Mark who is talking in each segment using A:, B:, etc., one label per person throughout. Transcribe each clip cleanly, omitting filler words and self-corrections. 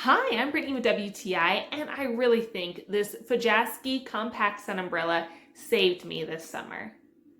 A: Hi, I'm Brittany with WTI, and I really think this FDJASGY compact sun umbrella saved me this summer.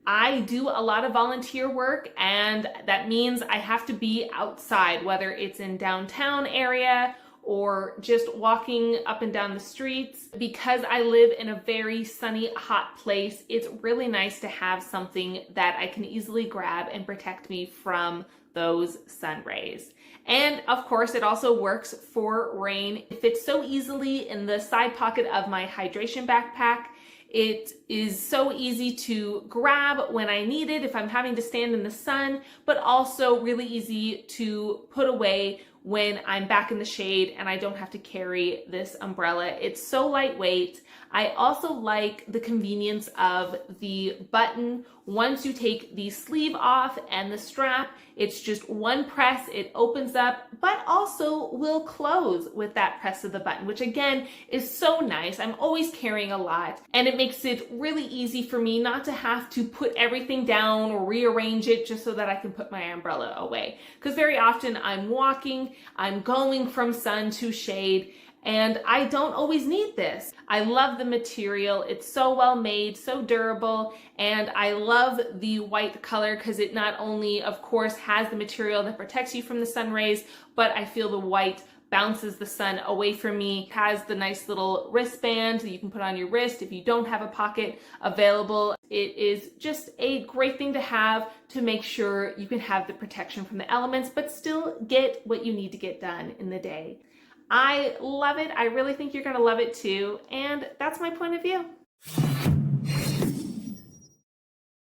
A: I do a lot of volunteer work, and that means I have to be outside, whether it's in downtown area or just walking up and down the streets. Because I live in a very sunny, hot place, it's really nice to have something that I can easily grab and protect me from those sun rays. And of course, it also works for rain. It fits so easily in the side pocket of my hydration backpack. It is so easy to grab when I need it if I'm having to stand in the sun, but also really easy to put away when I'm back in the shade and I don't have to carry this umbrella. It's so lightweight. I also like the convenience of the button. Once you take the sleeve off and the strap, it's just one press, it opens up, but also will close with that press of the button, which again is so nice. I'm always carrying a lot, and it makes it really easy for me not to have to put everything down or rearrange it just so that I can put my umbrella away. Because very often I'm walking, I'm going from sun to shade, and I don't always need this. I love the material. It's so well made, so durable, and I love the white color because it not only, of course, has the material that protects you from the sun rays, but I feel the white bounces the sun away from me. It has the nice little wristband that you can put on your wrist if you don't have a pocket available. It is just a great thing to have to make sure you can have the protection from the elements, but still get what you need to get done in the day. I love it. I really think you're going to love it too. And that's my point of view.